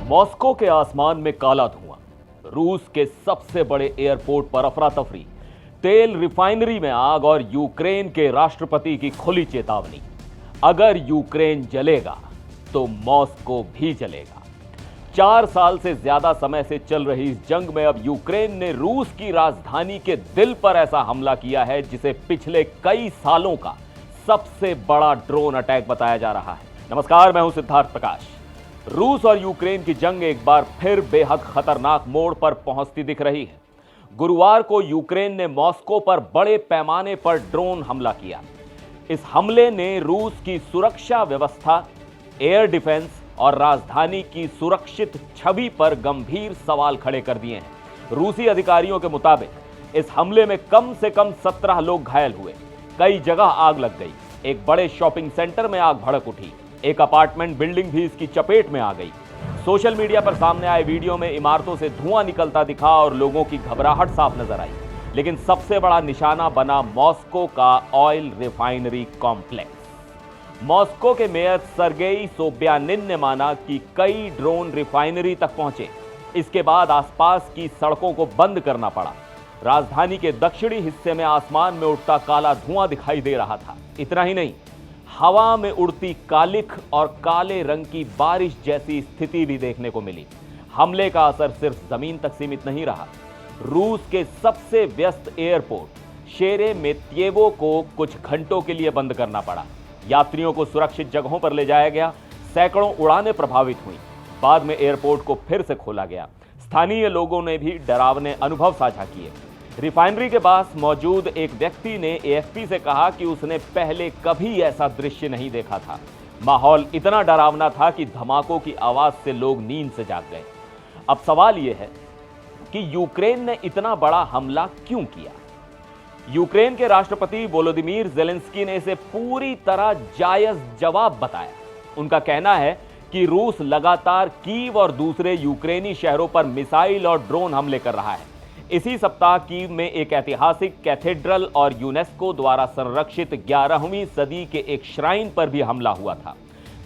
Moscow के आसमान में काला धुआं, रूस के सबसे बड़े एयरपोर्ट पर अफरा तफरी, तेल रिफाइनरी में आग और यूक्रेन के राष्ट्रपति की खुली चेतावनी। अगर यूक्रेन जलेगा तो मॉस्को भी जलेगा। 4 साल से ज्यादा समय से चल रही इस जंग में अब यूक्रेन ने रूस की राजधानी के दिल पर ऐसा हमला किया है जिसे पिछले कई सालों का सबसे बड़ा ड्रोन अटैक बताया जा रहा है। नमस्कार, मैं हूं सिद्धार्थ प्रकाश। रूस और यूक्रेन की जंग एक बार फिर बेहद खतरनाक मोड़ पर पहुंचती दिख रही है। गुरुवार को यूक्रेन ने मॉस्को पर बड़े पैमाने पर ड्रोन हमला किया। इस हमले ने रूस की सुरक्षा व्यवस्था, एयर डिफेंस और राजधानी की सुरक्षित छवि पर गंभीर सवाल खड़े कर दिए हैं। रूसी अधिकारियों के मुताबिक इस हमले में कम से कम 17 लोग घायल हुए। कई जगह आग लग गई। एक बड़े शॉपिंग सेंटर में आग भड़क उठी। एक अपार्टमेंट बिल्डिंग भी इसकी चपेट में आ गई। सोशल मीडिया पर सामने आए वीडियो में इमारतों से धुआं निकलता दिखा और लोगों की घबराहट साफ नजर आई। लेकिन सबसे बड़ा निशाना बना मॉस्को का ऑयल रिफाइनरी कॉम्प्लेक्स। मॉस्को के मेयर सर्गेई सोब्यानिन ने माना कि कई ड्रोन रिफाइनरी तक पहुंचे। इसके बाद आसपास की सड़कों को बंद करना पड़ा। राजधानी के दक्षिणी हिस्से में आसमान में उठता काला धुआं दिखाई दे रहा था। इतना ही नहीं, हवा में उड़ती कालिख और काले रंग की बारिश जैसी स्थिति भी देखने को मिली। हमले का असर सिर्फ जमीन तक सीमित नहीं रहा। रूस के सबसे व्यस्त एयरपोर्ट शेरेमेत्येवो को कुछ घंटों के लिए बंद करना पड़ा। यात्रियों को सुरक्षित जगहों पर ले जाया गया। सैकड़ों उड़ानें प्रभावित हुई। बाद में एयरपोर्ट को फिर से खोला गया। स्थानीय लोगों ने भी डरावने अनुभव साझा किए। रिफाइनरी के पास मौजूद एक व्यक्ति ने एएफपी से कहा कि उसने पहले कभी ऐसा दृश्य नहीं देखा था। माहौल इतना डरावना था कि धमाकों की आवाज से लोग नींद से जाग गए। अब सवाल यह है कि यूक्रेन ने इतना बड़ा हमला क्यों किया? यूक्रेन के राष्ट्रपति वोलोदिमीर ज़ेलेंस्की ने इसे पूरी तरह जायज जवाब बताया। उनका कहना है कि रूस लगातार कीव और दूसरे यूक्रेनी शहरों पर मिसाइल और ड्रोन हमले कर रहा है। इसी सप्ताह कीव में एक ऐतिहासिक कैथेड्रल और यूनेस्को द्वारा संरक्षित 11वीं सदी के एक श्राइन पर भी हमला हुआ था।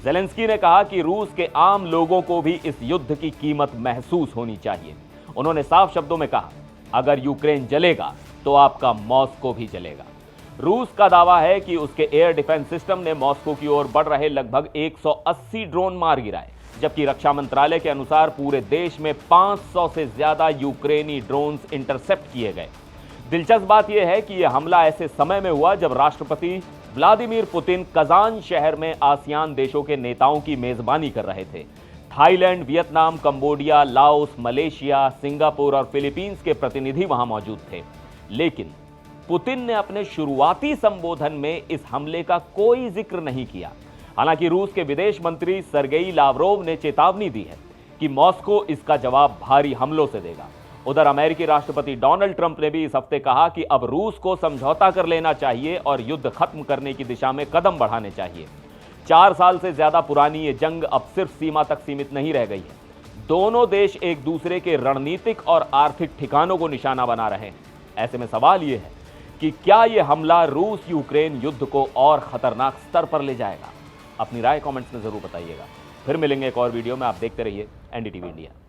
ज़ेलेंस्की ने कहा कि रूस के आम लोगों को भी इस युद्ध की कीमत महसूस होनी चाहिए। उन्होंने साफ शब्दों में कहा, अगर यूक्रेन जलेगा तो आपका मॉस्को भी जलेगा। रूस का दावा है कि उसके एयर डिफेंस सिस्टम ने मॉस्को की ओर बढ़ रहे लगभग 180 ड्रोन मार गिराए, जबकि रक्षा मंत्रालय के अनुसार पूरे देश में 500 से ज्यादा यूक्रेनी ड्रोन्स इंटरसेप्ट किए गए। दिलचस्प बात यह है कि यह हमला ऐसे समय में हुआ जब राष्ट्रपति व्लादिमीर पुतिन कजान शहर में आसियान देशों के नेताओं की मेजबानी कर रहे थे। Thailand, Vietnam, Cambodia, Laos, Malaysia, Singapore और फिलीपींस के प्रतिनिधि वहां मौजूद थे। लेकिन पुतिन ने अपने शुरुआती संबोधन में इस हमले का कोई जिक्र नहीं किया। हालांकि रूस के विदेश मंत्री सर्गेई लावरोव ने चेतावनी दी है कि मॉस्को इसका जवाब भारी हमलों से देगा। उधर अमेरिकी राष्ट्रपति डोनाल्ड ट्रंप ने भी इस हफ्ते कहा कि अब रूस को समझौता कर लेना चाहिए और युद्ध खत्म करने की दिशा में कदम बढ़ाने चाहिए। 4 साल से ज्यादा पुरानी ये जंग अब सिर्फ सीमा तक सीमित नहीं रह गई है। दोनों देश एक दूसरे के रणनीतिक और आर्थिक ठिकानों को निशाना बना रहे हैं। ऐसे में सवाल यह है कि क्या यह हमला रूस यूक्रेन युद्ध को और खतरनाक स्तर पर ले जाएगा? अपनी राय कमेंट्स में जरूर बताइएगा। फिर मिलेंगे एक और वीडियो में। आप देखते रहिए एनडीटीवी इंडिया।